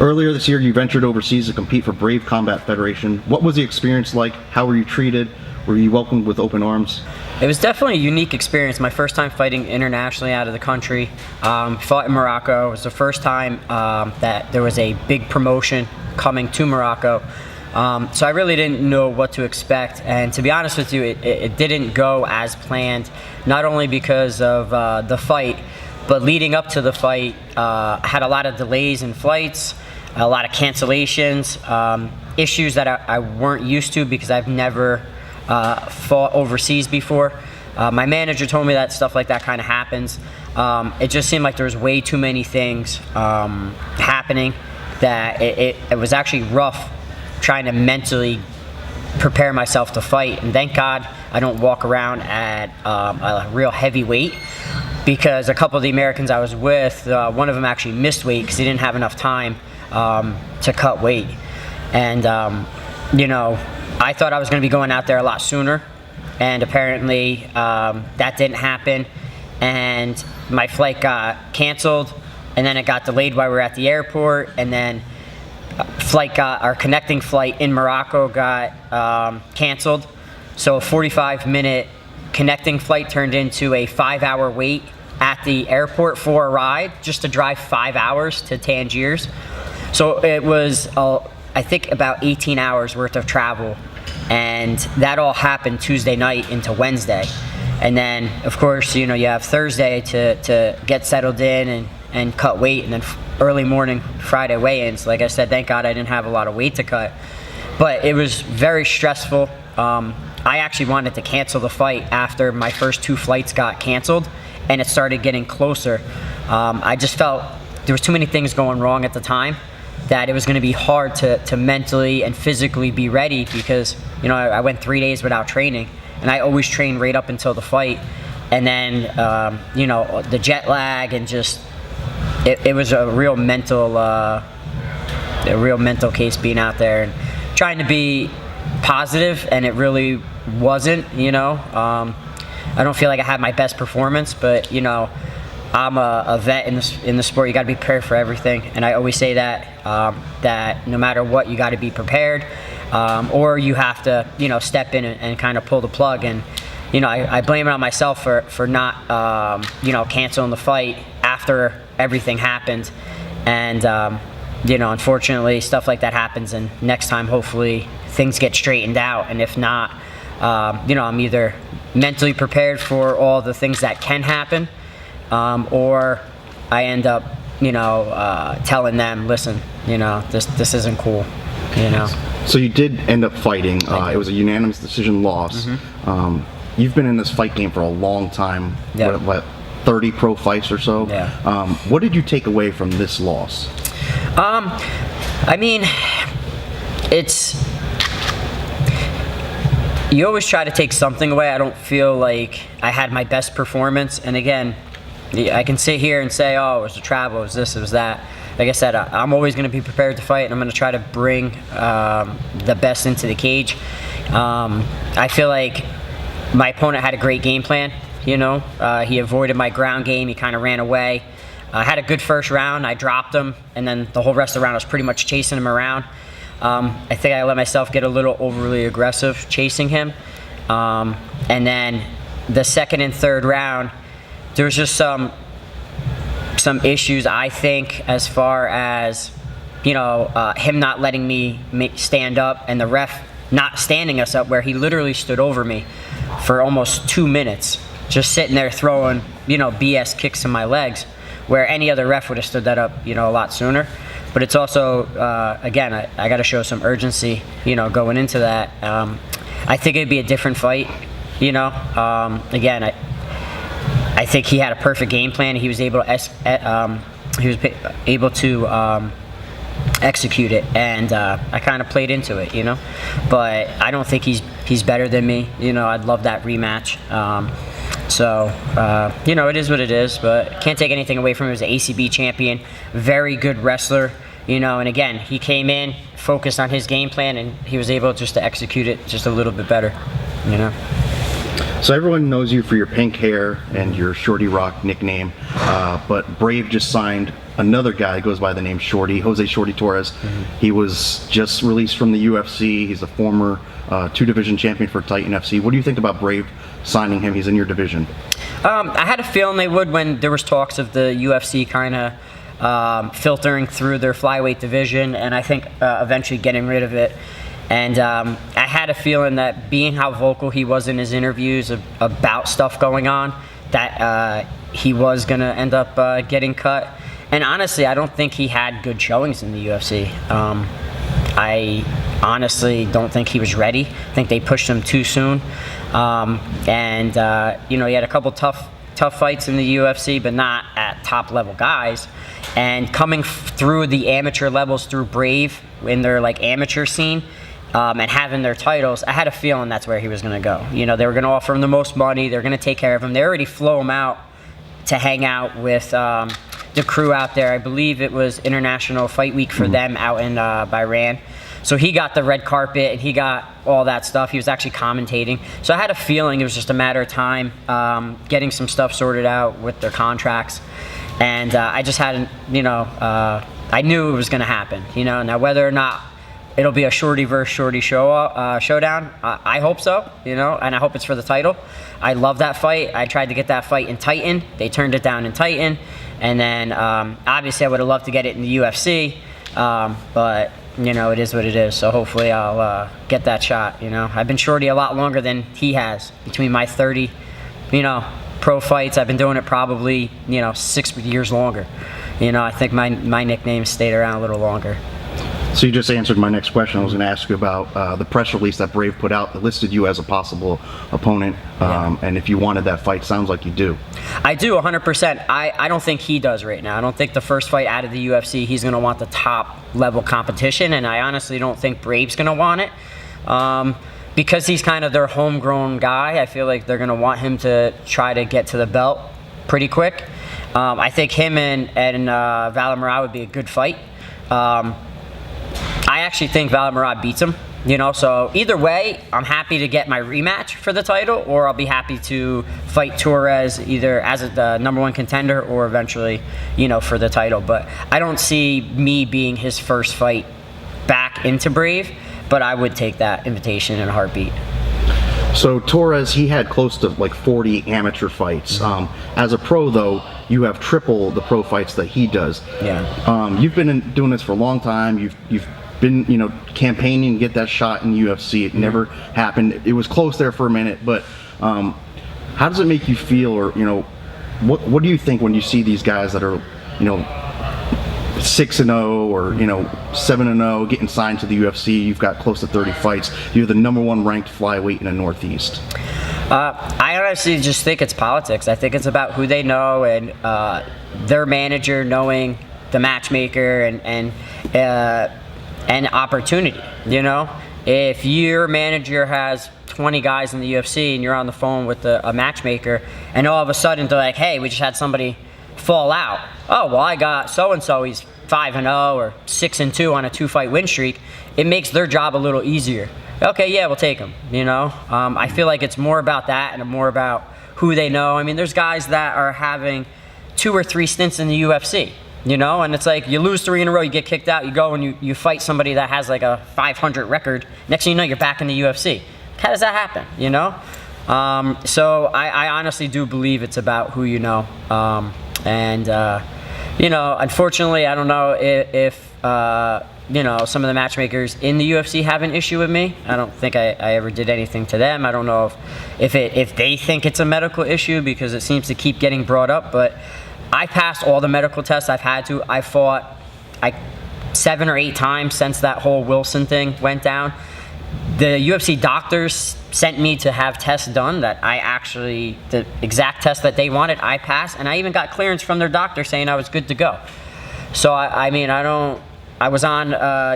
Earlier this year, you ventured overseas to compete for Brave Combat Federation. What was the experience like? How were you treated? Were you welcomed with open arms? It was definitely a unique experience. My first time fighting internationally out of the country. Fought in Morocco. It was the first time that there was a big promotion coming to Morocco. So I really didn't know what to expect. And to be honest with you, it didn't go as planned, not only because of the fight, but leading up to the fight, I had a lot of delays in flights, a lot of cancellations, issues that I weren't used to because I've never fought overseas before. My manager told me that stuff like that kind of happens. It just seemed like there was way too many things happening that it was actually rough trying to mentally prepare myself to fight. And thank God I don't walk around at a real heavy weight, because a couple of the Americans I was with, one of them actually missed weight because he didn't have enough time to cut weight. And you know, I thought I was going to be going out there a lot sooner, and apparently that didn't happen, and my flight got canceled, and then it got delayed while we were at the airport, and then our connecting flight in Morocco got canceled. So a 45-minute connecting flight turned into a 5-hour wait at the airport for a ride, just to drive 5 hours to Tangiers. So it was I think about 18 hours worth of travel, and that all happened Tuesday night into Wednesday. And then of course, you know, you have Thursday to get settled in and cut weight, and then early morning Friday weigh-ins. Like I said, thank God I didn't have a lot of weight to cut, but it was very stressful. I actually wanted to cancel the fight after my first 2 flights got canceled and it started getting closer. I just felt there was too many things going wrong at the time that it was going to be hard to mentally and physically be ready, because, you know, I went 3 days without training, and I always train right up until the fight. And then, you know, the jet lag, and just, it was a real mental case being out there and trying to be positive, and it really wasn't, you know. I don't feel like I had my best performance, but, you know, I'm a vet in the sport. You got to be prepared for everything, and I always say that that no matter what, you got to be prepared, or you have to, you know, step in and kind of pull the plug. And, you know, I blame it on myself for not, you know, canceling the fight after everything happened. And you know, unfortunately, stuff like that happens, and next time, hopefully, things get straightened out. And if not, you know, I'm either mentally prepared for all the things that can happen, or I end up, you know, telling them, listen, you know, this isn't cool, you know. So you did end up fighting. It was a unanimous decision loss. Mm-hmm. You've been in this fight game for a long time. Yep. What 30 pro fights or so? Yeah. What did you take away from this loss? I mean, you always try to take something away. I don't feel like I had my best performance. And again, I can sit here and say, oh, it was the travel, it was this, it was that. Like I said, I'm always going to be prepared to fight, and I'm going to try to bring the best into the cage. I feel like my opponent had a great game plan. You know, he avoided my ground game. He kind of ran away. I had a good first round. I dropped him, and then the whole rest of the round I was pretty much chasing him around. I think I let myself get a little overly aggressive chasing him. And then the second and third round, there was just some issues, I think, as far as, you know, him not letting me stand up, and the ref not standing us up, where he literally stood over me for almost 2 minutes, just sitting there throwing, you know, BS kicks to my legs, where any other ref would have stood that up, you know, a lot sooner. But it's also, again, I got to show some urgency, you know, going into that. I think it'd be a different fight, you know. Again, I think he had a perfect game plan. He was able to execute it, and I kind of played into it, you know. But I don't think he's better than me. You know, I'd love that rematch. So you know, it is what it is. But can't take anything away from him. He was an ACB champion, very good wrestler. You know, and again, he came in focused on his game plan, and he was able just to execute it just a little bit better. You know. So everyone knows you for your pink hair and your Shorty Rock nickname, but Brave just signed another guy that goes by the name Shorty, Jose Shorty Torres. He was just released from the UFC. He's a former 2-division champion for Titan FC. What do you think about Brave signing him? He's in your division. I had a feeling they would when there was talks of the UFC kind of filtering through their flyweight division, and I think eventually getting rid of it. And I had a feeling that being how vocal he was in his interviews about stuff going on, that he was going to end up getting cut. And honestly, I don't think he had good showings in the UFC. I honestly don't think he was ready. I think they pushed him too soon. You know, he had a couple tough fights in the UFC, but not at top level guys. And coming through the amateur levels through Brave in their like amateur scene, and having their titles, I had a feeling that's where he was going to go. You know, they were going to offer him the most money. They're going to take care of him. They already flew him out to hang out with the crew out there. I believe it was International Fight Week for them out in Bahrain. So he got the red carpet and he got all that stuff. He was actually commentating. So I had a feeling it was just a matter of time getting some stuff sorted out with their contracts. And I just hadn't, you know, I knew it was going to happen. You know, now whether or not it'll be a Shorty versus Shorty showdown, I hope so, you know, and I hope it's for the title. I love that fight. I tried to get that fight in Titan. They turned it down in Titan. And then obviously I would have loved to get it in the UFC, but you know, it is what it is. So hopefully I'll get that shot, you know. I've been Shorty a lot longer than he has. Between my 30, you know, pro fights, I've been doing it probably, you know, 6 years longer. You know, I think my nickname stayed around a little longer. So you just answered my next question. I was going to ask you about the press release that Brave put out that listed you as a possible opponent, and if you wanted that fight. Sounds like you do. I do, 100%. I don't think he does right now. I don't think the first fight out of the UFC he's going to want the top level competition, and I honestly don't think Brave's going to want it. Because he's kind of their homegrown guy, I feel like they're going to want him to try to get to the belt pretty quick. I think him and Valer Murat would be a good fight. I actually think Valer Murat beats him, you know, so either way, I'm happy to get my rematch for the title, or I'll be happy to fight Torres either as the #1 contender or eventually, you know, for the title. But I don't see me being his first fight back into Brave, but I would take that invitation in a heartbeat. So Torres, he had close to like 40 amateur fights. As a pro, though, you have triple the pro fights that he does. Yeah. You've been doing this for a long time. You've been, you know, campaigning to get that shot in the UFC. It never happened. It was close there for a minute, but how does it make you feel, or, you know, what do you think when you see these guys that are, you know, 6-0 or, you know, 7-0 getting signed to the UFC? You've got close to 30 fights. You're the #1 ranked flyweight in the Northeast. I honestly just think it's politics. I think it's about who they know and their manager knowing the matchmaker and opportunity. You know, if your manager has 20 guys in the UFC and you're on the phone with a matchmaker, and all of a sudden they're like, "Hey, we just had somebody fall out. Oh, well, I got so-and-so, he's 5-0 or 6-2 on a 2-fight win streak." It makes their job a little easier. Okay, yeah, we'll take him, you know? I feel like it's more about that and more about who they know. I mean, there's guys that are having 2 or 3 stints in the UFC, you know? And it's like, you lose 3 in a row, you get kicked out, you go and you fight somebody that has like a 500 record. Next thing you know, you're back in the UFC. How does that happen, you know? So I honestly do believe it's about who you know. You know, unfortunately, I don't know if you know, some of the matchmakers in the UFC have an issue with me. I don't think I ever did anything to them. I don't know if they think it's a medical issue, because it seems to keep getting brought up. But I passed all the medical tests I've had to. I fought 7 or 8 times since that whole Wilson thing went down. The UFC doctors sent me to have tests done that the exact test that they wanted, I passed, and I even got clearance from their doctor saying I was good to go. So I mean, I was on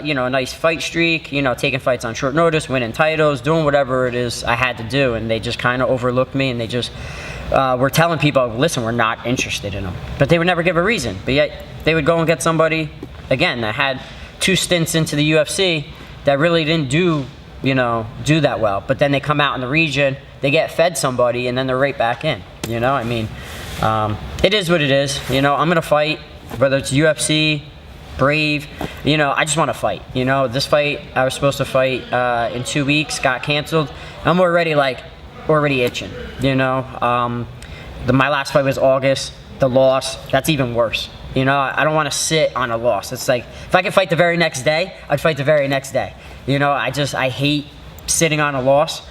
you know, a nice fight streak, you know, taking fights on short notice, winning titles, doing whatever it is I had to do, and they just kind of overlooked me, and they just were telling people, listen, we're not interested in them. But they would never give a reason. But yet they would go and get somebody, again, that had 2 stints into the UFC that really didn't do that well. But then they come out in the region, they get fed somebody, and then they're right back in. You know, I mean, it is what it is. You know, I'm gonna fight. whether it's UFC, Brave, you know, I just want to fight. You know, this fight I was supposed to fight in 2 weeks, got canceled. I'm already itching. You know, my last fight was August. The loss, that's even worse. You know, I don't want to sit on a loss. It's like if I could fight the very next day, I'd fight the very next day. You know, I hate sitting on a loss.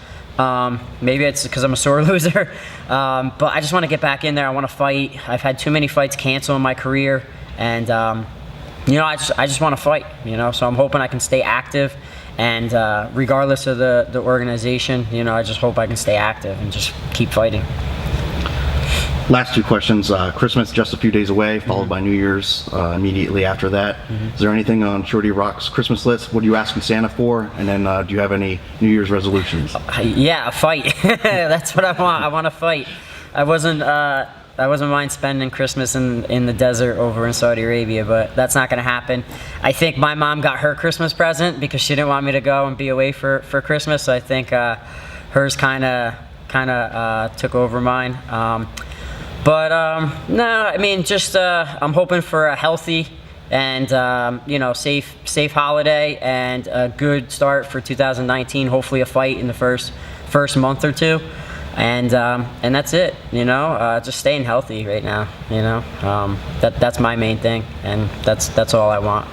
Maybe it's because I'm a sore loser, but I just want to get back in there. I want to fight. I've had too many fights cancel in my career, and you know, I just want to fight. You know, so I'm hoping I can stay active, and regardless of the organization, you know, I just hope I can stay active and just keep fighting. Last two questions. Christmas just a few days away, followed by New Year's immediately after that. Is there anything on Shorty Rock's Christmas list? What are you asking Santa for? And then do you have any New Year's resolutions? Yeah, a fight. That's what I want. I want to fight. I wasn't mind spending Christmas in the desert over in Saudi Arabia, but that's not going to happen. I think my mom got her Christmas present because she didn't want me to go and be away for Christmas. So I think hers kind of took over mine. But no, I mean, just I'm hoping for a healthy and you know, safe holiday and a good start for 2019. Hopefully, a fight in the first month or two, and that's it. You know, just staying healthy right now. You know, that's my main thing, and that's all I want.